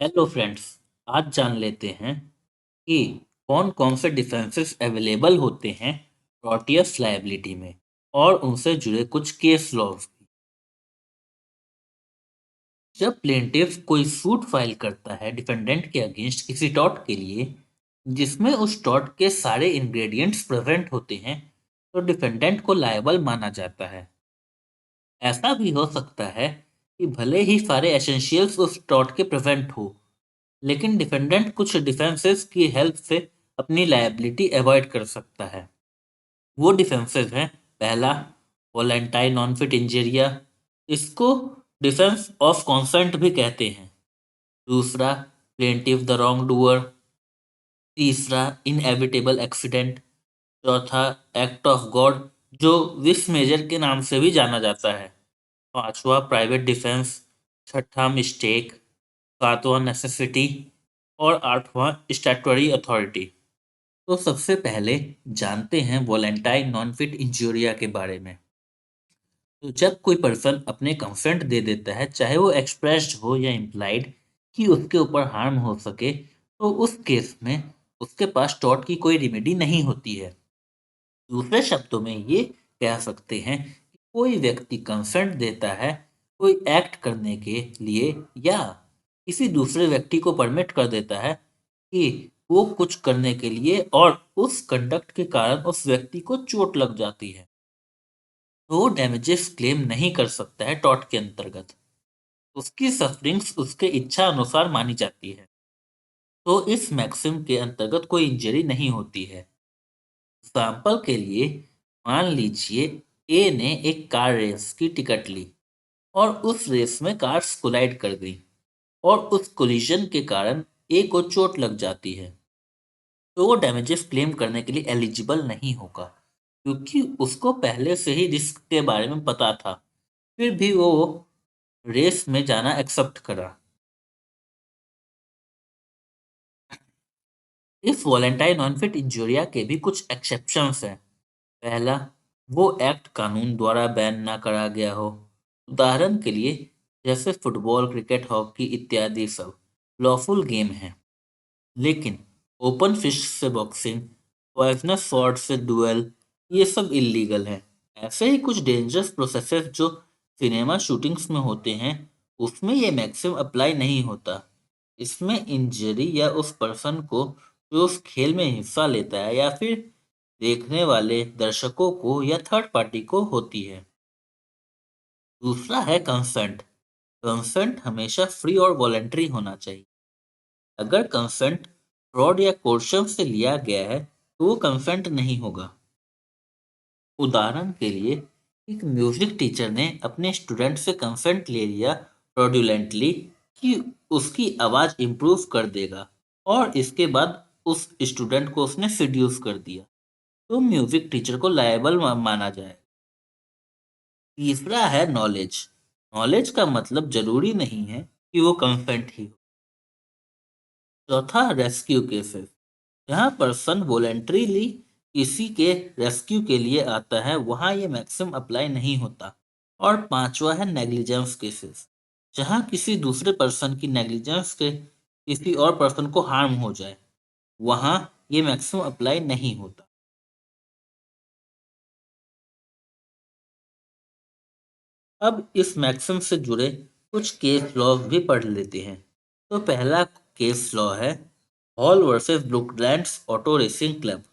Hello friends. आज जान लेते हैं कि कौन कौन से डिफेंसेस अवेलेबल होते हैं प्रोटियस लायबिलिटी में और उनसे जुड़े कुछ केस लॉज। जब प्लेंटिफ कोई सूट फाइल करता है डिफेंडेंट के अगेंस्ट किसी टॉर्ट के लिए जिसमें उस टॉर्ट के सारे इंग्रेडिएंट्स प्रेजेंट होते हैं तो डिफेंडेंट को लायबल माना जाता है। ऐसा भी हो सकता है कि भले ही सारे एसेंशियल्स उस टॉर्ट के प्रेजेंट हो, लेकिन डिफेंडेंट कुछ डिफेंसेस की हेल्प से अपनी लायबिलिटी अवॉइड कर सकता है। वो डिफेंसेस हैं, पहला वॉलेंटाइन नॉन फिट इंजरिया, इसको डिफेंस ऑफ कॉन्सेंट भी कहते हैं। दूसरा प्लेंटिफ द रॉन्ग डूअर। तीसरा इनएविटेबल एक्सीडेंट। चौथा एक्ट ऑफ गॉड, जो विश मेजर के नाम से भी जाना जाता है। पांचवा प्राइवेट डिफेंस। छठा मिस्टेक। सातवां नेसेसिटी। और आठवां स्टैट्यूटरी अथॉरिटी। तो सबसे पहले जानते हैं वॉलेंटाइन नॉन फिट इंजूरिया के बारे में। तो जब कोई पर्सन अपने कंसेंट दे देता है, चाहे वो एक्सप्रेस्ड हो या इम्प्लाइड, कि उसके ऊपर हार्म हो सके, तो उस केस में उसके पास टॉर्ट की कोई रेमेडी नहीं होती है। दूसरे शब्दों में ये कह सकते हैं कि कोई व्यक्ति कंसेंट देता है कोई एक्ट करने के लिए, या किसी दूसरे व्यक्ति को परमिट कर देता है कि वो कुछ करने के लिए, और उस कंडक्ट के कारण उस व्यक्ति को चोट लग जाती है, तो वो डैमेजेस क्लेम नहीं कर सकता है टॉर्ट के अंतर्गत। उसकी सफरिंग्स उसके इच्छा अनुसार मानी जाती है। तो इस मैक्सिम के अंतर्गत कोई इंजरी नहीं होती है। एग्जाम्पल के लिए मान लीजिए ए ने एक कार रेस की टिकट ली और उस रेस में कार्स कोलाइड कर गई, और उस कोलिजन के कारण ए को चोट लग जाती है, तो वो डैमेजेस क्लेम करने के लिए एलिजिबल नहीं होगा, क्योंकि उसको पहले से ही रिस्क के बारे में पता था, फिर भी वो रेस में जाना एक्सेप्ट करा। इस वॉलेंटाइन नॉन फिट इंजूरिया के भी कुछ एक्सेप्शंस हैं। पहला, वो एक्ट कानून द्वारा बैन ना करा गया हो। उदाहरण के लिए जैसे फुटबॉल, क्रिकेट, हॉकी इत्यादि सब लॉफुल गेम हैं, लेकिन ओपन फिस्ट से बॉक्सिंग, पॉइजनस स्वॉर्ड से डुएल, ये सब इलीगल है। ऐसे ही कुछ डेंजरस प्रोसेसेस जो सिनेमा शूटिंग्स में होते हैं, उसमें ये मैक्सिम अप्लाई नहीं होता। इसमें इंजरी या उस पर्सन को जो उस खेल में हिस्सा लेता है, या फिर देखने वाले दर्शकों को या थर्ड पार्टी को होती है। दूसरा है कंसेंट। कंसेंट हमेशा फ्री और वॉलेंटरी होना चाहिए। अगर कंसेंट फ्रॉड या कोर्शन से लिया गया है तो वो कंसेंट नहीं होगा। उदाहरण के लिए एक म्यूजिक टीचर ने अपने स्टूडेंट से कंसेंट ले लिया फ्रॉडुलेंटली कि उसकी आवाज़ इम्प्रूव कर देगा, और इसके बाद उस स्टूडेंट को उसने सिड्यूस कर दिया, तो म्यूजिक टीचर को लायबल माना जाए। तीसरा है नॉलेज। नॉलेज का मतलब जरूरी नहीं है कि वो कंसेंट ही हो। चौथा रेस्क्यू केसेस, जहाँ पर्सन वॉलेंट्रीली किसी के रेस्क्यू के लिए आता है, वहाँ ये मैक्सिम अप्लाई नहीं होता। और पांचवा है नेग्लिजेंस केसेस, जहाँ किसी दूसरे पर्सन की नेग्लिजेंस से किसी और पर्सन को हार्म हो जाए, वहाँ ये मैक्सिम अप्लाई नहीं होता। अब इस मैक्सिम से जुड़े कुछ केस लॉ भी पढ़ लेते हैं। तो पहला केस लॉ है Hall versus Brooklands auto racing club.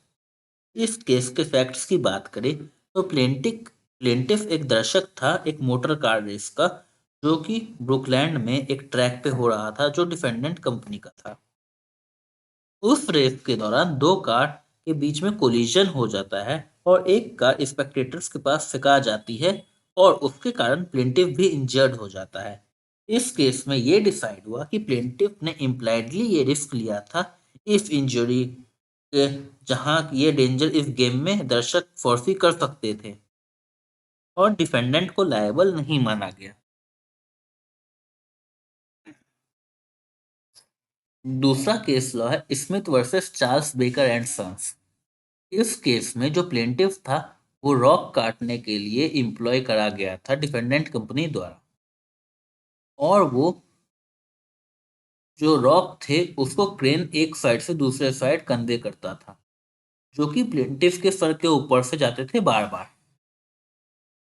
इस केस के फैक्ट्स की बात करें तो प्लेंटिफ एक दर्शक था एक मोटर कार रेस का, जो कि ब्रुकलैंड में एक ट्रैक पे हो रहा था, जो डिफेंडेंट कंपनी का था। उस रेस के दौरान दो कार के बीच में कोलिजन हो जाता है, और एक कार स्पेक्टेटर्स के पास फेंका जाती है, और उसके कारण प्लेंटिफ भी इंजर्ड हो जाता है। इस केस में ये डिसाइड हुआ कि प्लेंटिफ ने इम्प्लाइडली ये रिस्क लिया था इस इंजरी के, जहां ये डेंजर इस गेम में दर्शक फोर्सी कर सकते थे, और डिफेंडेंट को लायबल नहीं माना गया। दूसरा केस लॉ है Smith versus Charles Baker and sons. इस केस में जो प्लेंटिफ था वो रॉक काटने के लिए एम्प्लॉय करा गया था डिफेंडेंट कंपनी द्वारा, और वो जो रॉक थे उसको क्रेन एक साइड से दूसरे साइड कन्वे करता था, जो कि प्लेंटिफ के सर के ऊपर से जाते थे बार बार।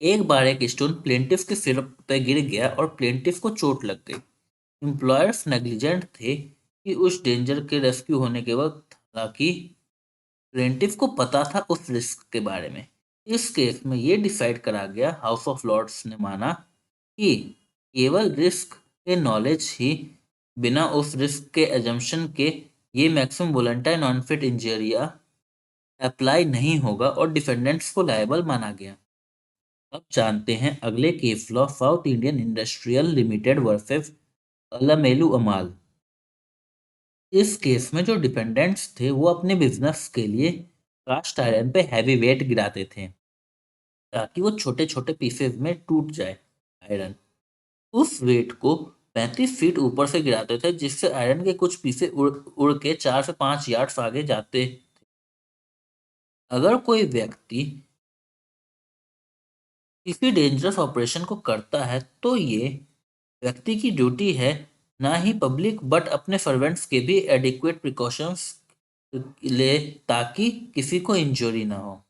एक बार एक स्टोन प्लेंटिफ के सिर पे गिर गया और प्लेंटिफ को चोट लग गई। एम्प्लॉयर्स नेग्लिजेंट थे कि उस डेंजर के रेस्क्यू होने के वक्त, हालांकि प्लेंटिफ को पता था उस रिस्क के बारे में। इस केस में ये डिसाइड करा गया, हाउस ऑफ लॉर्ड्स ने माना कि केवल रिस्क के नॉलेज ही, बिना उस रिस्क के एजम्पशन के, ये मैक्सिमम वोलेंटाइल नॉन-फिट इंजरिया अप्लाई नहीं होगा और डिफेंडेंट्स को लायबल माना गया। अब जानते हैं अगले case law, south Indian industrial limited versus Alamelu Ammal. इस केस में जो डिफेंडेंट्स थे वो अपने बिजनेस के लिए कास्ट आयरन पे हैवी वेट गिराते थे ताकि वो छोटे छोटे पीसेस में टूट जाए आयरन। उस वेट को 35 फीट ऊपर से गिराते थे, जिससे आयरन के कुछ पीसे उड़ उड़ के 4 से 5 यार्ड्स आगे जाते। अगर कोई व्यक्ति किसी डेंजरस ऑपरेशन को करता है तो ये व्यक्ति की ड्यूटी है ना ही पब्लिक बट अपने सर्वेंट्स के भी एडिक्वेट प्रिकॉशंस ले ताकि किसी को इंजरी ना हो।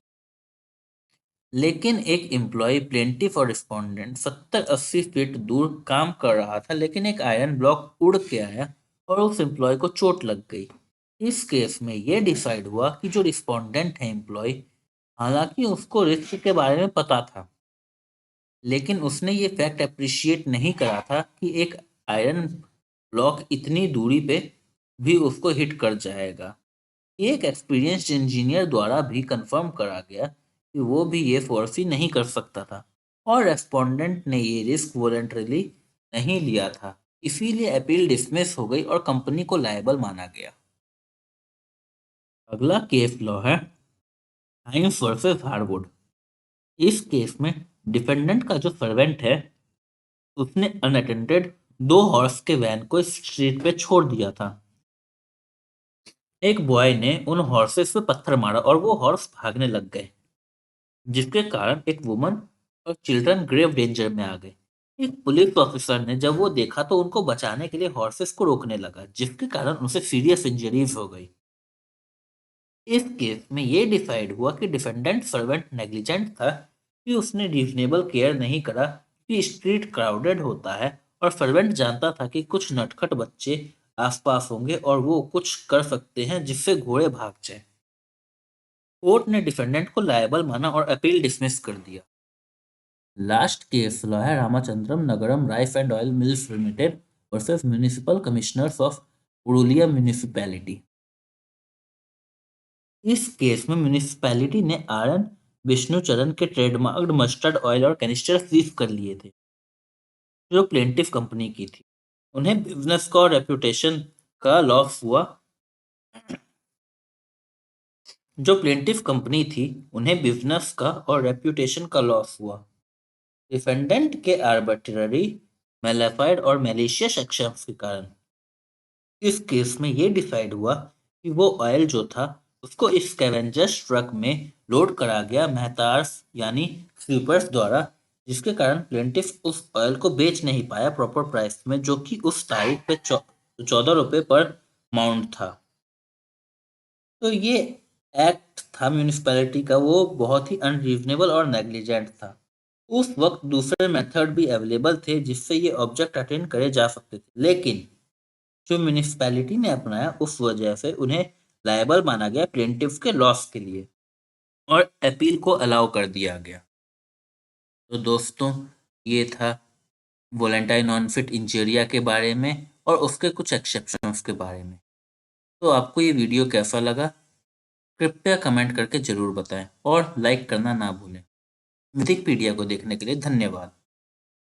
लेकिन एक एम्प्लॉय प्लेंटिफ और रिस्पोंडेंट 70-80 फीट दूर काम कर रहा था, लेकिन एक आयरन ब्लॉक उड़ के आया और उस एम्प्लॉय को चोट लग गई। इस केस में यह डिसाइड हुआ कि जो रिस्पोंडेंट है एम्प्लॉय, हालांकि उसको रिस्क के बारे में पता था, लेकिन उसने ये फैक्ट अप्रिशिएट नहीं करा था कि एक आयरन ब्लॉक इतनी दूरी पे भी उसको हिट कर जाएगा। एक एक्सपीरियंस्ड इंजीनियर द्वारा भी कंफर्म करा गया कि वो भी ये फोर्सी नहीं कर सकता था और रेस्पोंडेंट ने ये रिस्क वॉलंटरीली नहीं लिया था। इसीलिए अपील डिसमिस हो गई और कंपनी को लायबल माना गया। अगला केस लॉ है हाइम्स वर्सेस हार्वुड। इस केस में डिफेंडेंट का जो सर्वेंट है उसने अनअटेंडेड 2 हॉर्स के वैन को स्ट्रीट पे छोड़ दिया था। एक बॉय ने उन हॉर्सेस पे पत्थर मारा और वो हॉर्स भागने लग गए, जिसके कारण एक वुमन और चिल्ड्रन ग्रेव डेंजर में आ गए। एक पुलिस ऑफिसर ने जब वो देखा तो उनको बचाने के लिए हॉर्सेस को रोकने लगा, जिसके कारण उसे सीरियस इंजरीज हो गई। इस केस में ये डिसाइड हुआ कि डिफेंडेंट सर्वेंट नेग्लिजेंट था कि उसने रीजनेबल केयर नहीं करा कि स्ट्रीट क्राउडेड होता है और सर्वेंट जानता था कि कुछ नटखट बच्चे आसपास होंगे और वो कुछ कर सकते हैं जिससे घोड़े भाग जाए। कोर्ट ने डिफेंडेंट को लायबल माना और अपील डिसमिस कर दिया। लास्ट केस लॉ है Ramachandram Nagaram rice and oil mills limited versus municipal commissioners of Purulia municipality. इस केस में म्युनिसिपैलिटी ने आरएन विष्णुचरण के ट्रेडमार्क्ड मस्टर्ड ऑयल और कैनिस्टर सीज कर लिए थे, जो प्लेंटिफ कंपनी की थी। उन्हें बिजनेस का और रेपुटेशन का लॉस हुआ। जो प्लेंटिफ कंपनी थी उन्हें बिजनेस का और रेपुटेशन का लॉस हुआ डिफेंडेंट के आर्बिट्ररी, मैलिफाइड और मैलिशियस एक्शंस के कारण। इस केस में ये डिसाइड हुआ कि वो ऑयल जो था उसको इस स्कैवेंजर्स ट्रक में लोड करा गया मेहतार्स यानी स्वीपर्स द्वारा, जिसके कारण प्लेंटिफ उस ऑयल को बेच नहीं पाया प्रॉपर प्राइस में, जो कि उस तारीख पे 14 रुपए पर माउंट था। तो ये एक्ट था म्यूनिसिपैलिटी का, वो बहुत ही अनरीजनेबल और नेग्लिजेंट था। उस वक्त दूसरे मेथड भी अवेलेबल थे जिससे ये ऑब्जेक्ट अटेंड करे जा सकते थे, लेकिन जो म्यूनिसिपैलिटी ने अपनाया उस वजह से उन्हें लायबल माना गया प्लेंटिफ के लॉस के लिए और अपील को अलाउ कर दिया गया। तो दोस्तों, ये था वोलेंटाइन नॉन फिट इंजीरिया के बारे में और उसके कुछ एक्सेप्शंस के बारे में। तो आपको ये वीडियो कैसा लगा कृपया कमेंट करके जरूर बताएं और लाइक करना ना भूलें। विकिपीडिया को देखने के लिए धन्यवाद।